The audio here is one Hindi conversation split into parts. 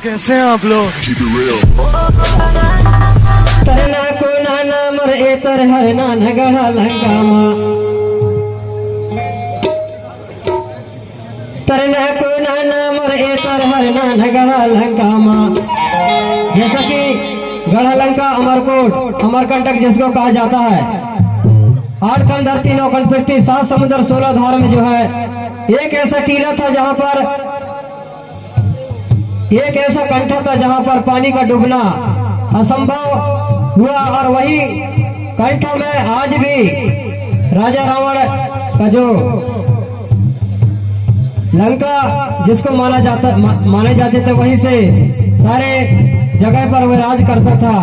कैसे हैं आप लोग? तरना को नाना मर ए तर हर नान गढ़ा लंकामा, तरना को नाना मर ए तर हर नान गढ़ा लंकामा। जैसा कि गढ़ा लंका अमरकोट अमरकंटक जिसको कहा जाता है, 8 खंड धरती 9 खंड पृथ्वी 7 समुद्र 16 धार में जो है एक ऐसा टीला था जहां पर एक ऐसा कंठ था जहां पर पानी का डूबना असंभव हुआ, और वही कंठ में आज भी राजा रावण का जो लंका जिसको माने जाते थे वहीं से सारे जगह पर वह राज करता था।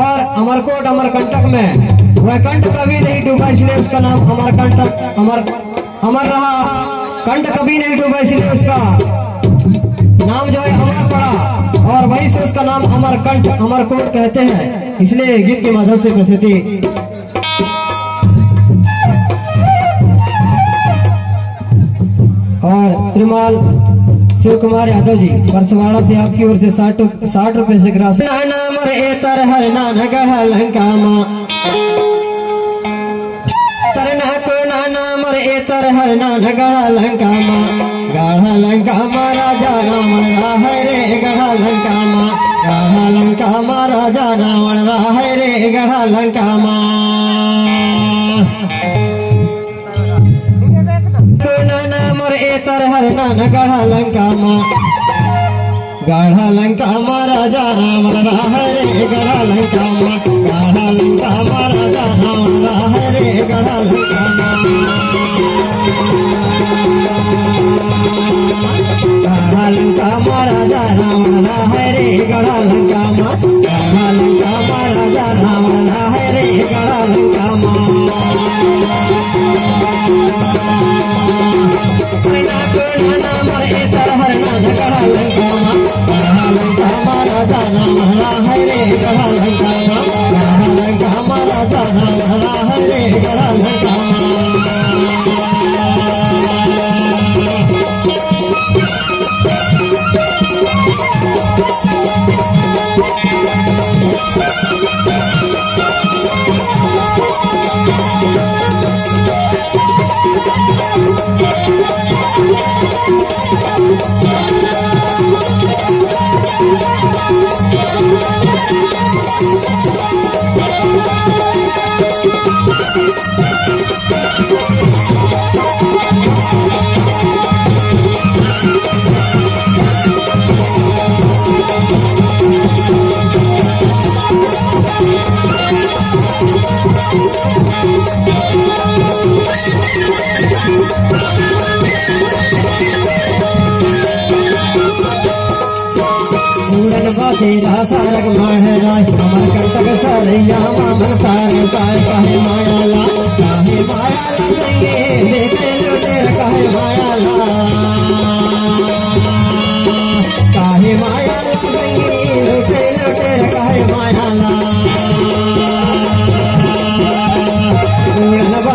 और अमरकोट अमरकंटक में वह कंठ कभी नहीं डूबा, इसलिए उसका नाम अमरकंटक अमर रहा। कंठ कभी नहीं डूबा इसलिए उसका नाम जो है अमर पड़ा, और वहीं से उसका नाम अमरकंठ अमरकोट कहते हैं, इसलिए गीत के माध्यम से प्रसिद्धि। और त्रिमाल शिव कुमार यादव जी परसवाड़ा से आपकी ओर से 60 रुपए से ग्रास। नाम ए तर हर नान गढ़ा लंकामा, तरना को नाना मर ए तर हर नान गढ़ा लंकामा। गढ़ा लंकामा राजा रावण राह रे गढ़ा लंकामा, गढ़ा लंकामा राजा रावण राह रे गढ़ा लंकामा। ए तर हर नान गढ़ा लंकामा, गढ़ा लंकामा राजा रावण राह रे गढ़ा लंकामा, गढ़ा लंकामा राजा रावण राह रे गढ़ा लंकामा। गढ़ा लंकामा राजा रावण राह रे गढ़ा लंकामा, गढ़ा लंकामा राजा रावण राह रे गढ़ा लंकामा। हर नान गढ़ा लंकामा, गढ़ा लंकामा राजा रावण राह रे गढ़ा लंकामा, गढ़ा लंकामा राजा रावण राह रे गढ़ा लंकामा। तेरा सारग महाराज अमरकंटक सरैया मन सारे सार कहे मायाला, कहे मायाला संगे देखे लुटेर कहे मायाला, कहे मायाला संगे देखे लुटेर कहे मायाला।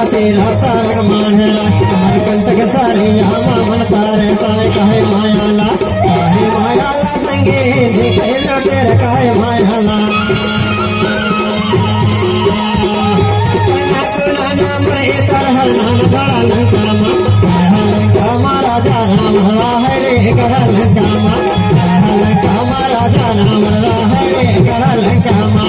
तेरा सारग महाराज अमरकंटक सरैया मन सारे सार कहे मायाला, कहे मायाला संगे देखे लुटेर कहे मायाला। नाम ए तर हर नान गढ़ा लंकामा, गढ़ा लंकामा राजा रावण राह रे गढ़ा लंकामा, गढ़ा लंकामा राजा रावण राह रे गढ़ा लंकामा।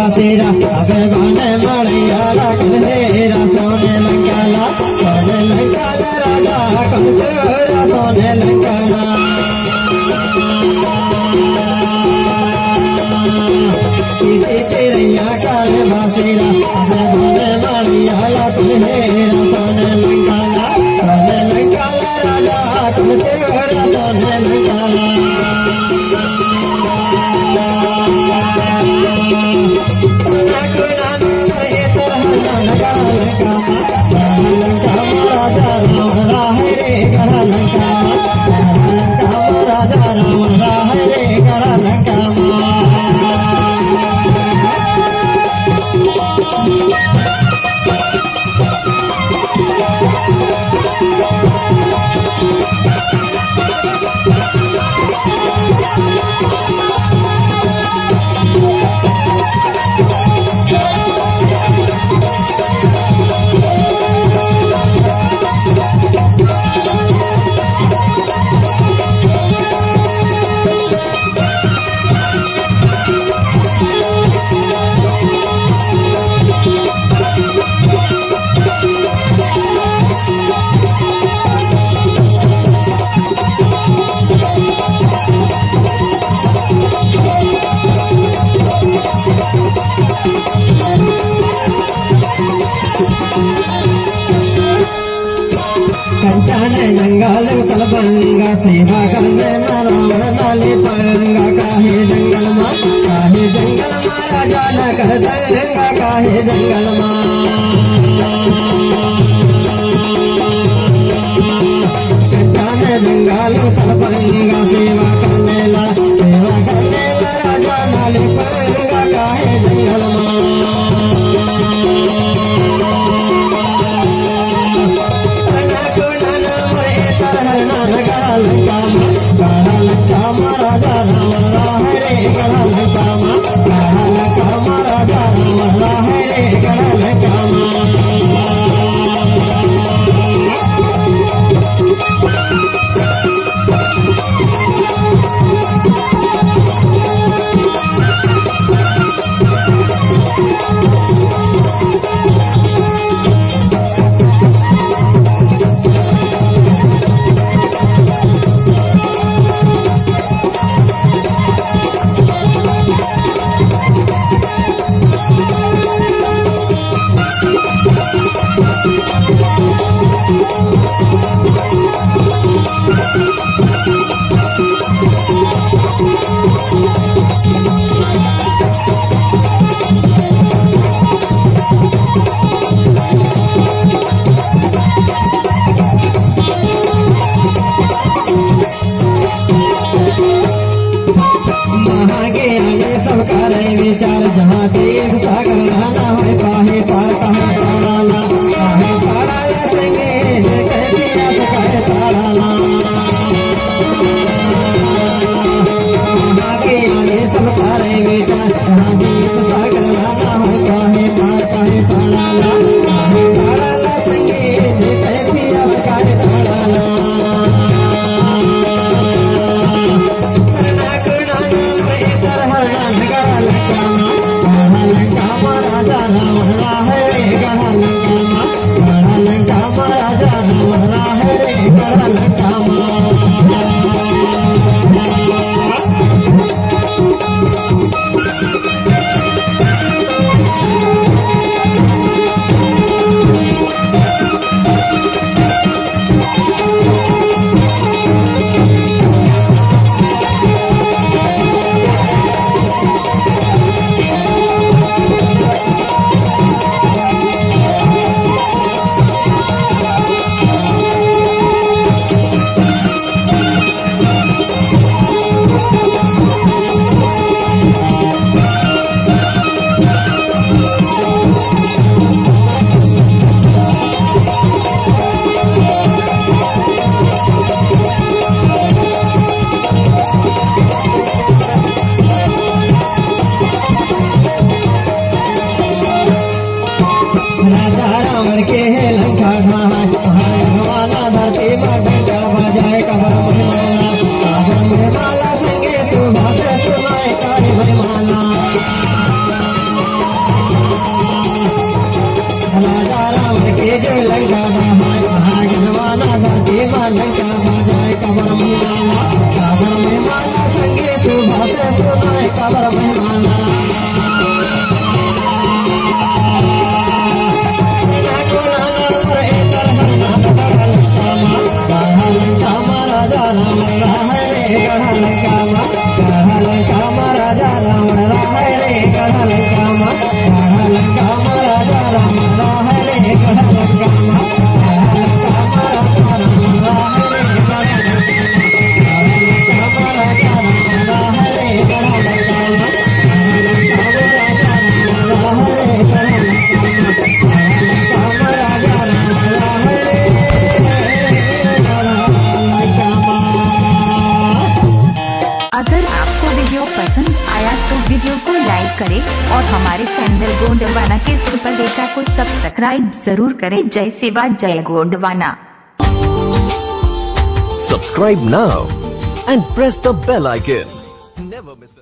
बासेरा अबे बाने मड़िया कन्हेरा सोने लंकाला राजा कंचोरा सोने लंकाला चिरैया कर बासेरा अबे बाने मड़िया कन्हेरा सोने लंकाला राजा कंचोरा सोने लंकाला जंगल कलबंगा सेवा करने रावण डाले पंगा काहे जंगल माँ राजा न कर दंगा काहे जंगल माँ जंगल कलबंगा सेवा करने ला राजा डाले पंगा काहे जंगल माँ विचार जहाँ देव सागर रहना है पाहे पार कहाँ ताड़ाला पाहे ताड़ाला संगे कैसिया सकाए ताड़ाला वहाँ के आगे सब सारे विचार जहाँ देव सागर रहना है पाहे पार कहाँ ताड़ाला पाहे ताड़ाला संगे कैसिया सकाए ताड़ाला माला संगे सुभाष सुनाए कार्य माला महिमाना काबर महिमाना संगीत भाषे सुनाए काबर महिमाना राजा राम रे राजा राम रे अगर आपको वीडियो पसंद आया तो वीडियो को लाइक करें और हमारे चैनल गोंडवाना के सुपर डेटा को सब्सक्राइब जरूर करें। जय सेवा जय Gondwana. Subscribe now and press the bell icon. Never miss